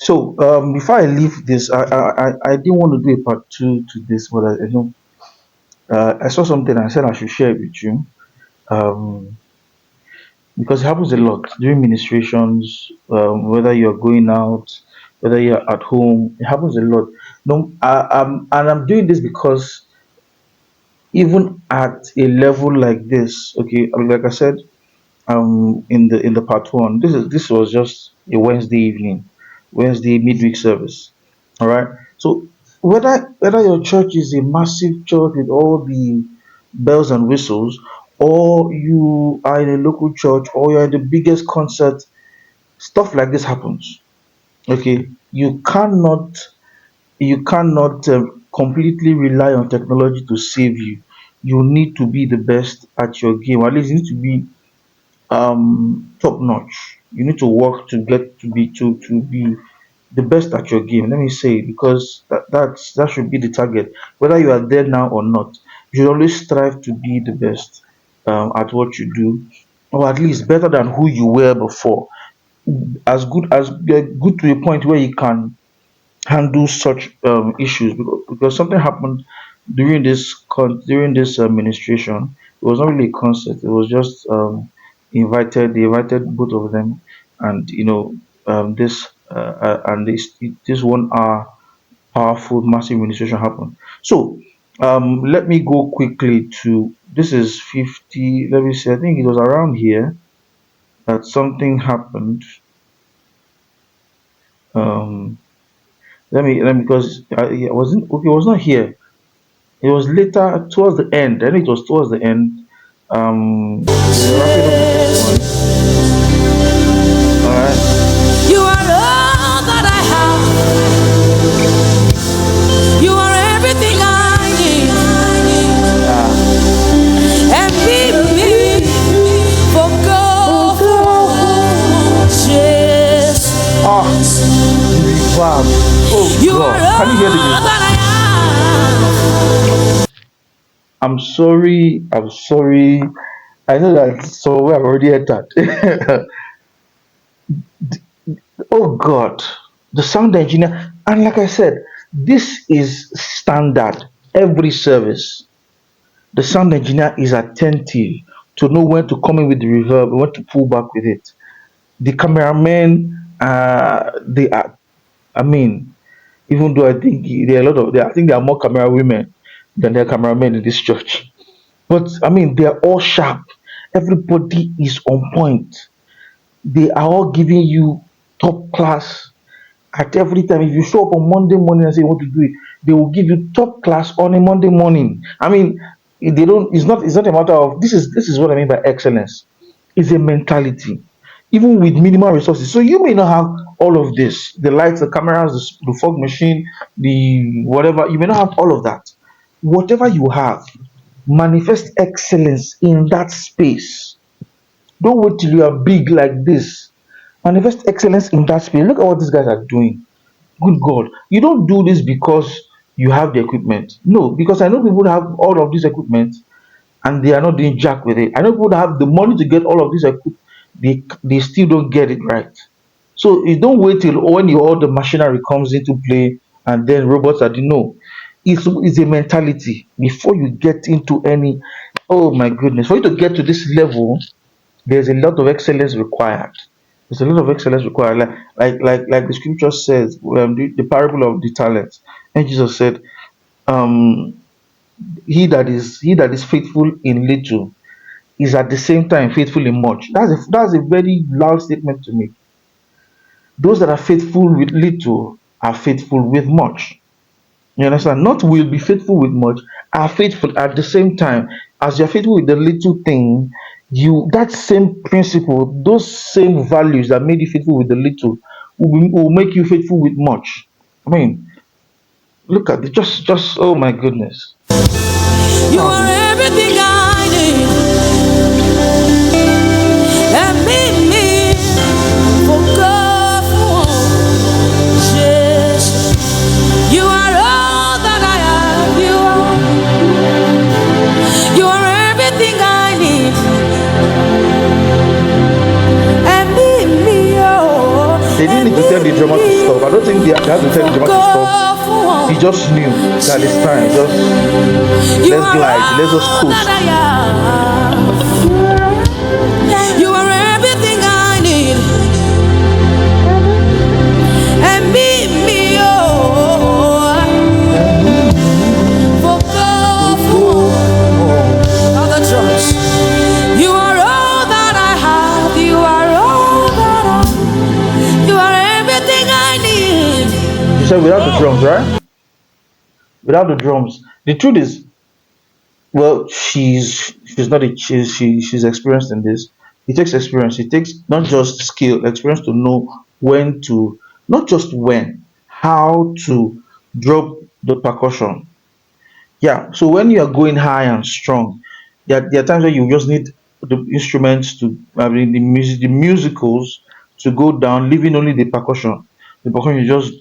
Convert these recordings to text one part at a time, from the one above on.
So before I leave this, I didn't want to do a part two to this, but I saw something and I said I should share it with you. Um, because it happens a lot during ministrations, whether you're going out, whether you're at home, it happens a lot. No, and I'm doing this because even at a level like this, okay, like I said, in the part one, this was just a Wednesday evening, Wednesday midweek service. All right. So whether your church is a massive church with all the bells and whistles, or you are in a local church, or you're in the biggest concert, stuff like this happens. Okay, you cannot completely rely on technology to save you. You need to be the best at your game. At least you need to be top notch. You need to work to get to be the best at your game. Let me say, because that should be the target. Whether you are there now or not, you should always strive to be the best at what you do, or at least better than who you were before. As good to a point where you can handle such issues, because something happened during this administration. It was not really a concert. It was just they invited both of them, and this 1 hour powerful massive administration happened. So let me go quickly to this is 50. Let me see. I think it was around here that something happened. Um, let me because it wasn't okay. It was not here. It was later towards the end. And it was towards the end. Wrapping up with this one. All right. You are all that I have. You are everything I need. Ah, And be me for God. Yes. ah, the reverb. Oh You are God, can you hear the all reverb? that I have. I'm sorry. I'm sorry. I know that somewhere I've already entered. Oh God, the sound engineer. And like I said, this is standard every service. The sound engineer is attentive to know when to come in with the reverb, when to pull back with it. The cameramen, they are. I mean, even though I think there are a lot of, I think there are more camera women than there are cameramen in this church. But I mean, they are all sharp. Everybody is on point. They are all giving you top class at every time. If you show up on Monday morning and say you want to do it, they will give you top class on a Monday morning. I mean, they don't. It's not a matter of this is what I mean by excellence. It's a mentality, even with minimal resources. So you may not have all of this: the lights, the cameras, the fog machine, the whatever. You may not have all of that. Whatever you have, manifest excellence in that space. Don't wait till you are big like this. Manifest excellence in that space. Look at what these guys are doing. Good God. You don't do this because you have the equipment. No, because I know people have all of this equipment and they are not doing jack with it. I know people have the money to get all of this equipment. They still don't get it right. So you don't wait till when all the machinery comes into play and then robots are doing. No. It's a mentality before you get into any. Oh my goodness. For you to get to this level, there's a lot of excellence required. There's a lot of excellence required. Like the scripture says, the parable of the talents. And Jesus said, um, he that is faithful in little is at the same time faithful in much. That's a very loud statement to me. Those that are faithful with little are faithful with much. You understand? Not will be faithful with much, are faithful at the same time. As you're faithful with the little thing, you that same principle, those same values that made you faithful with the little will make you faithful with much. I mean, look at it, just oh my goodness. You are everything I need. And me for God. Yes. You are all that I have. You are everything I need. And me, oh, They didn't and need to tell the drummer to stop. I don't think they have to tell the drummer to stop. He just knew that it's time. Just You let's are glide, let's just all that coast. I am. You are everything I need. And me, oh, for God, for all the drums. You are all that I have. You are all that you are everything I need. You said without the drums, right? Without the drums. The truth is, well, she's not a she's experienced in this. It takes experience. It takes not just skill, experience to know when to, not just when, how to drop the percussion. Yeah. So when you are going high and strong, there are times where you just need the instruments to, I mean, the musicals to go down, leaving only the percussion. The percussion is just,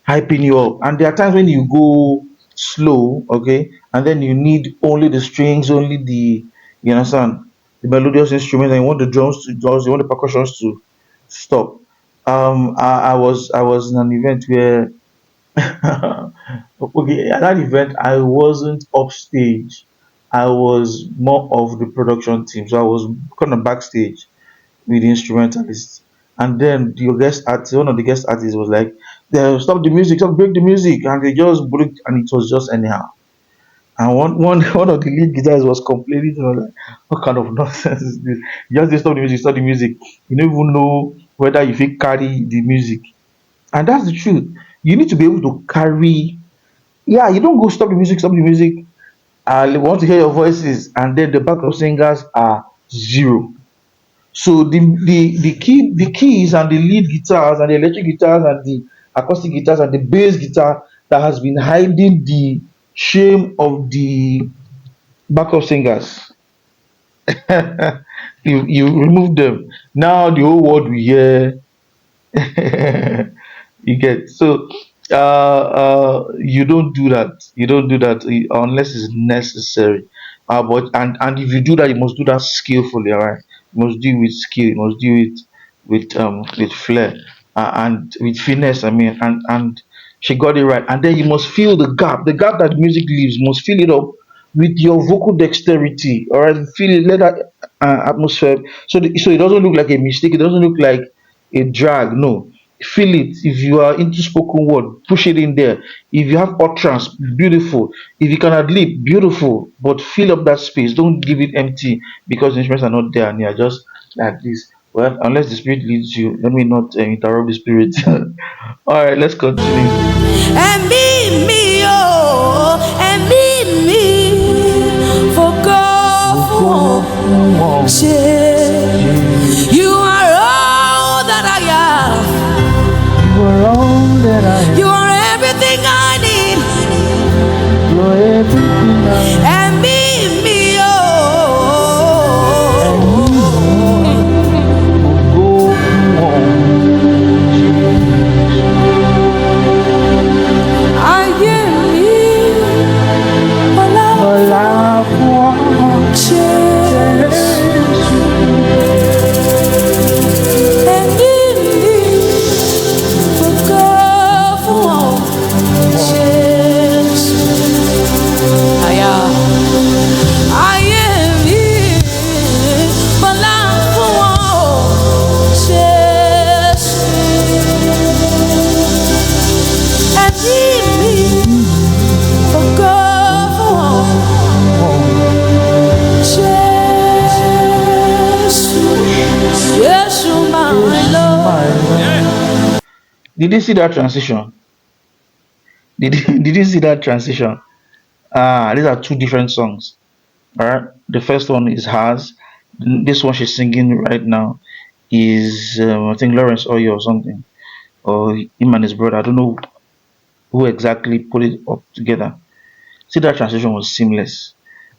hyping you up. And there are times when you go slow, okay, and then you need only the strings, only the, you understand, the melodious instruments, and you want the drums to just, you want the percussions to stop. I was in an event where okay, at that event, I wasn't upstage. I was more of the production team. So I was kind of backstage with the instrumentalists. And then the guest artist, one of the guest artists was like, stop the music, stop, break the music. And they just broke, and it was just anyhow. And one of the lead guitarists was complaining to me, like, what kind of nonsense is this? You just say stop the music, stop the music. You don't even know whether you fit carry the music. And that's the truth. You need to be able to carry, yeah, you don't go stop the music, stop the music. I want to hear your voices, and then the backup singers are zero. So the keys and the lead guitars and the electric guitars and the acoustic guitars and the bass guitar that has been hiding the shame of the backup singers. You remove them. Now the whole world will hear. You get. So you don't do that, unless it's necessary. But and if you do that, you must do that skillfully. All right, you must do it with skill, you must do it with flair, and with finesse, I mean. And she got it right. And then you must fill the gap that music leaves. You must fill it up with your vocal dexterity. All right, feel it, let that atmosphere, so it doesn't look like a mistake, it doesn't look like a drag. No, feel it. If you are into spoken word, push it in there. If you have utterance, beautiful. If you can ad lib, beautiful. But fill up that space. Don't give it empty because the instruments are not there and you are just like this. Well, unless the spirit leads you, let me not interrupt the spirit. All right, let's continue. And and for God, you are all that I am. You are all that I You am. are everything I need. You are everything I am. And And me, oh, go on, Jesus. I give me my love Ọláfún Jesus. And for God, Jesus. I am my love Jesus. And for God, Jesus. Yes, my Jésù my Lord. Lord. Did you see that transition? Did you see that transition? These are two different songs. All right. The first one is hers. This one she's singing right now is I think Lawrence Oyo or something, or him and his brother. I don't know who exactly put it up together. See, that transition was seamless.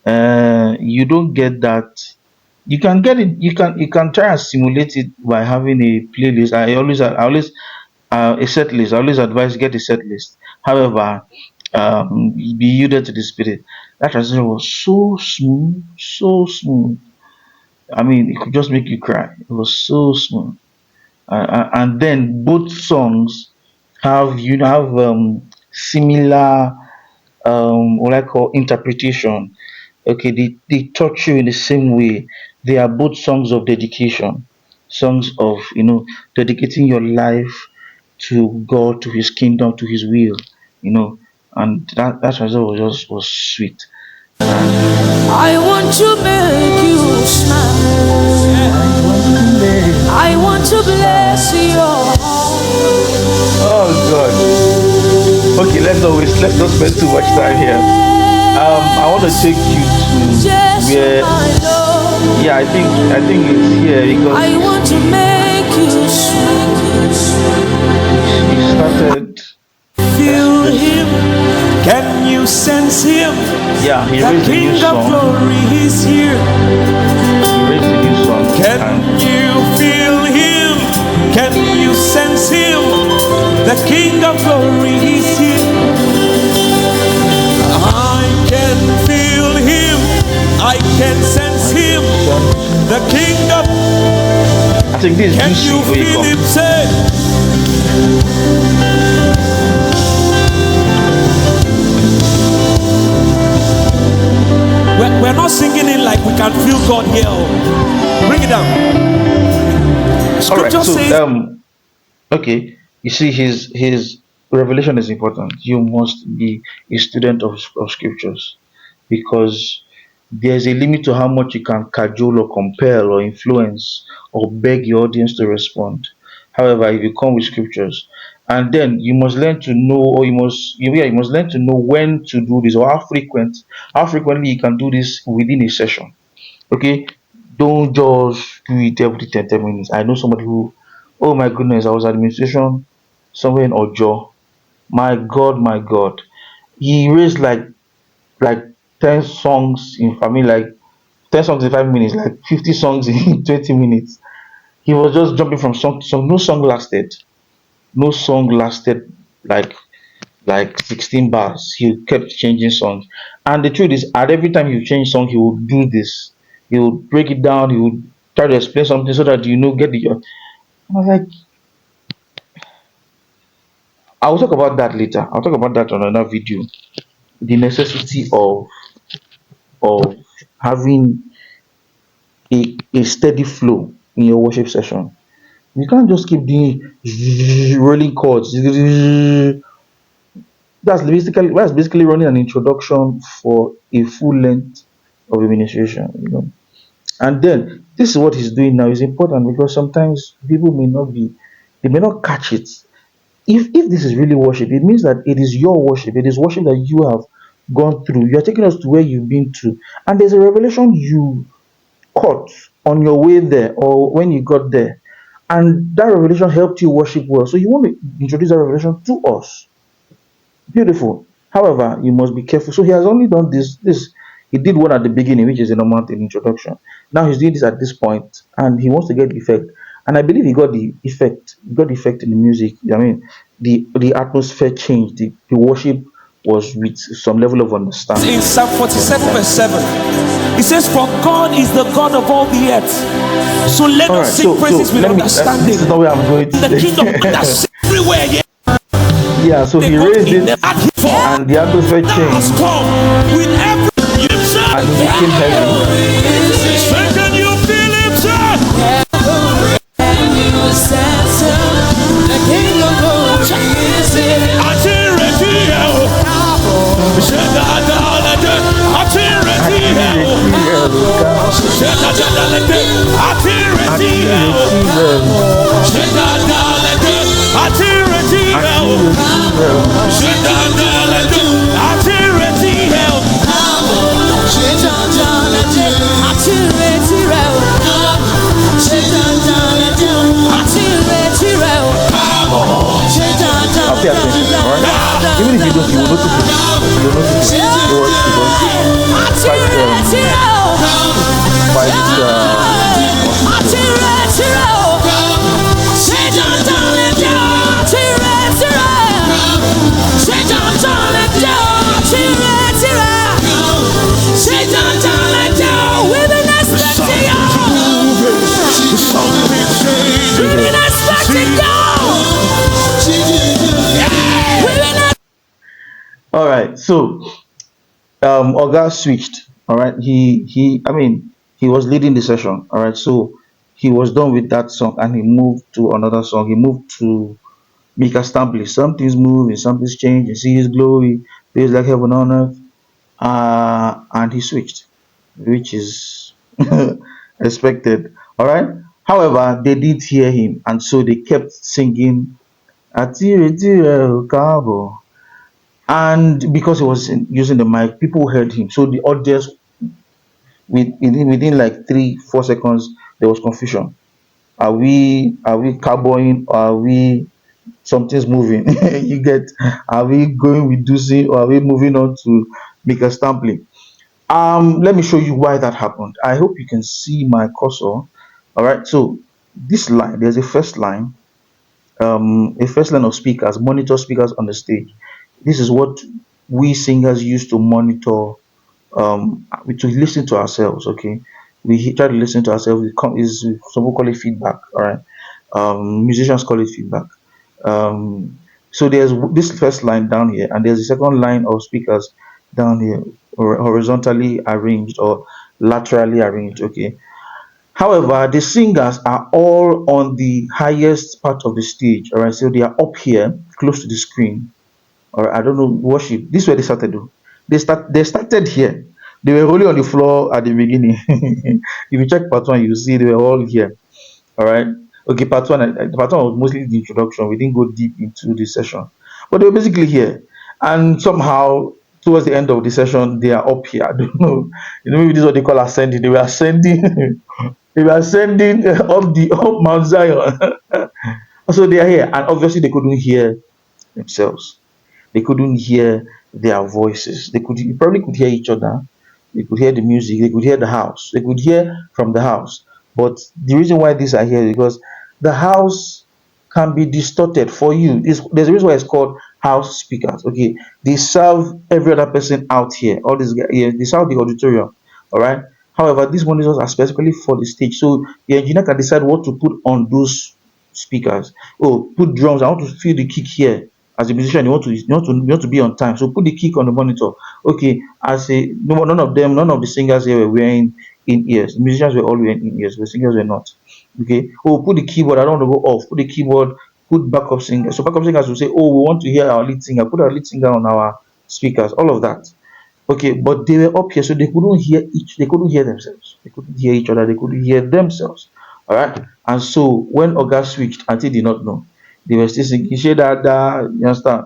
You don't get that. You can get it. You can try and simulate it by having a playlist. I always a set list. I always advise get a set list. However, be yielded to the spirit. That transition was so smooth, so smooth. I mean, it could just make you cry. It was so smooth. and then both songs have similar what I call interpretation. Okay, they touch you in the same way. They are both songs of dedication, songs of dedicating your life to God, to His kingdom, to His will. You know, and that result was sweet. And I want to make you smile. I want to make I want to bless your oh God. Okay, let's not spend too much time here. I want to take you to just where my love. yeah, I think it's here because I want to make you smile. he started Feel this. him. Can you sense him? Yeah, he The raised a new King of song. glory is here. He raised a new song, Can and you feel him? Can you sense him? The King of glory is here. I can feel him. I can sense I him. can sense. The King of. I think this is Can juicy you where you feel come. him say? We're not singing it like we can feel God here. Bring it down. All right, Scripture so says okay, you see, his revelation is important. You must be a student of scriptures because there's a limit to how much you can cajole or compel or influence or beg your audience to respond. However, if you come with scriptures, and then you must learn to know, or you must learn to know when to do this or how frequently you can do this within a session. Okay, don't just do it every 10 minutes. I know somebody who, oh my goodness, I was administration somewhere in Ojo. My God, he raised like 10 songs in for me like 10 songs in 5 minutes, like 50 songs in 20 minutes. He was just jumping from song to song. No song lasted like 16 bars. He kept changing songs. And the truth is, at every time he would change song, he would do this. He would break it down. He would try to explain something so that get the. I was like, I'll talk about that later. I'll talk about that on another video. The necessity of having a steady flow in your worship session. You can't just keep doing rolling chords. That's basically running an introduction for a full length of administration. And then this is what he's doing now is important because sometimes people they may not catch it. If this is really worship, it means that it is your worship, it is worship that you have gone through. You're taking us to where you've been to, and there's a revelation you caught on your way there or when you got there, and that revelation helped you worship well. So you want to introduce that revelation to us. Beautiful. However, you must be careful. So he has only done this. He did one at the beginning, which is a normal thing, introduction. Now he's doing this at this point, and he wants to get the effect. And I believe he got the effect. He got the effect in the music. I mean, the atmosphere changed. The worship was with some level of in understanding. Psalm You 47 understand? verse 7. It says, for God is the God of all the earth. So let All us right. sing So praises with let me. understanding. This is not where I'm going The kingdom today. that's everywhere. Yeah. Yeah. So They he go raised in it, the back before. and the atmosphere Now has changed, come with every and it became heavy. can you feel him, sir? The king of glory is here. Akireti rẹ̀, akireti rẹ̀. Now pay attention, alright? Even if you don't, you will notice it. You will notice it. It was quite We've been expecting All right. So Oga switched. All right. I mean, he was leading the session. All right. So he was done with that song and he moved to another song. He moved to Mika Stampley. Something's moving, something's changing. See his glory, feels like heaven on earth. And he switched, which is expected. All right. However, they did hear him, and so they kept singing "Atire Tire O Cabo." And because he was using the mic, people heard him. So the audience, within like 3 4 seconds, there was confusion. Are we carboying? Or are we something's moving? You get? Are we going with Ducey or are we moving on to Mika Stampley? Let me show you why that happened. I hope you can see my cursor. All right. So this line, there's a first line of speakers, monitor speakers on the stage. This is what we singers use to monitor, to listen to ourselves. Okay, try to listen to ourselves. Is some people call it feedback. All right, musicians call it feedback. Um, so there's this first line down here, and there's a second line of speakers down here, horizontally arranged or laterally arranged. Okay. However, the singers are all on the highest part of the stage. All right, so they are up here, close to the screen, or I don't know, worship. This is where they started though. They started here. They were only on the floor at the beginning. If you check part one, you see they were all here. All right. Okay, part one was mostly the introduction. We didn't go deep into the session, but they were basically here. And somehow, towards the end of the session, they are up here. I don't know. Maybe this is what they call ascending. They were ascending. They were ascending up Mount Zion. So they are here, and obviously they couldn't hear themselves. They couldn't hear their voices. You probably could hear each other. They could hear the music. They could hear the house. They could hear from the house. But the reason why these are here is because the house can be distorted for you. There's a reason why it's called house speakers. Okay, they serve every other person out here. All these guys, yeah, they serve the auditorium. All right. However, these monitors are specifically for the stage, so the engineer can decide what to put on those speakers. Oh, put drums. I want to feel the kick here. As a musician, you want to be on time, so put the kick on the monitor. Okay, as a no, none of the singers here were wearing in ears. The musicians were all wearing in ears, the singers were not. Okay. Oh, put the keyboard. I don't want to go off. Put the keyboard. Put backup singer. So backup singers will say, "Oh, we want to hear our lead singer. Put our lead singer on our speakers." All of that. Okay, but they were up here, so they couldn't hear they couldn't hear themselves. They couldn't hear each other. They couldn't hear themselves. All right. And so when Oga switched, Auntie did not know. They were still singing, "She da da," you understand?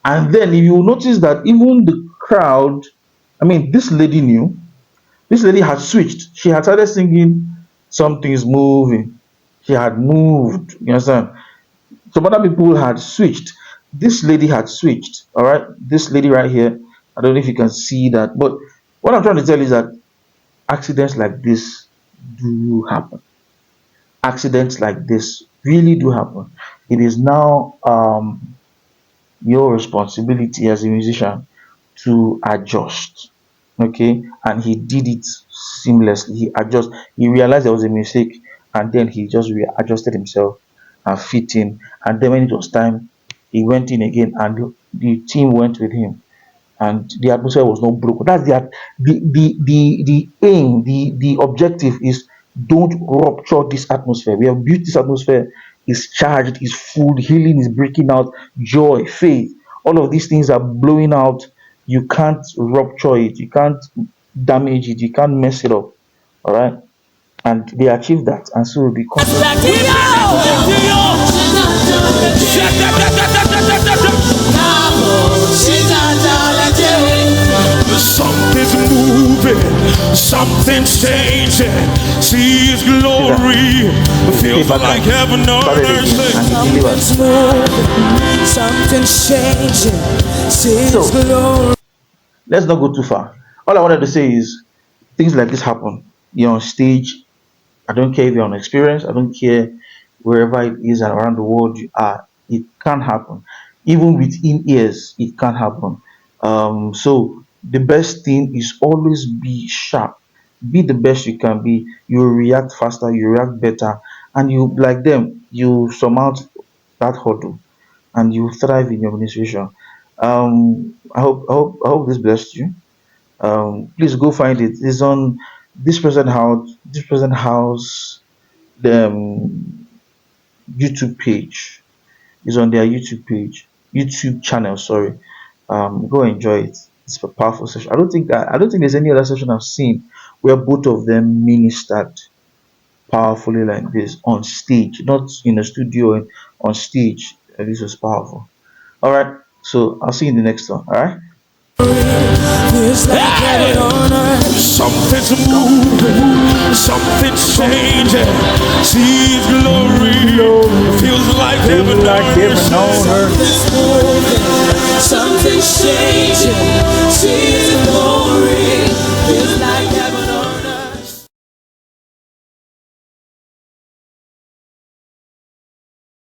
And then if you notice that even the crowd, I mean, this lady knew. This lady had switched. She had started singing, "Something's moving." She had moved. You understand? Some other people had switched. This lady had switched. All right. This lady right here. I don't know if you can see that, but what I'm trying to tell you is that accidents like this do happen. Accidents like this really do happen. It is now your responsibility as a musician to adjust. Okay, and he did it seamlessly. He realized there was a mistake, and then he just readjusted himself and fit in. And then when it was time, he went in again, and the team went with him, and the atmosphere was not broken. That's the aim, the objective is, don't rupture this atmosphere. We have built this atmosphere, is charged, is full, healing is breaking out, joy, faith, all of these things are blowing out. You can't rupture it, you can't damage it, you can't mess it up. All right. And they achieved that, and so the concert Something's moving, something's changing. See His see that glory, play feels back like and heaven on started again, and he earth. delivered. Something's moving, something's changing. See His So glory. let's not go too far. All I wanted to say is things like this happen. You're on stage. I don't care if you're on experience. I don't care wherever it is around the world you are. It can happen. Even within ears, it can happen. So the best thing is always be sharp. Be the best you can be. You react faster. You react better, and you like them. You surmount that hurdle, and you thrive in your administration. I hope this blessed you. Please go find it. It's on this present house the YouTube page. Is on their YouTube channel. Sorry. Go enjoy it. It's a powerful session. I don't think there's any other session I've seen where both of them ministered powerfully like this on stage, not in a studio, on stage. This was powerful. All right. So I'll see you in the next one. All right. It's like heaven on earth. Something's moving, something's changing. See His glory, feels like heaven on earth. Heaven on earth. Something's moving, something's changing.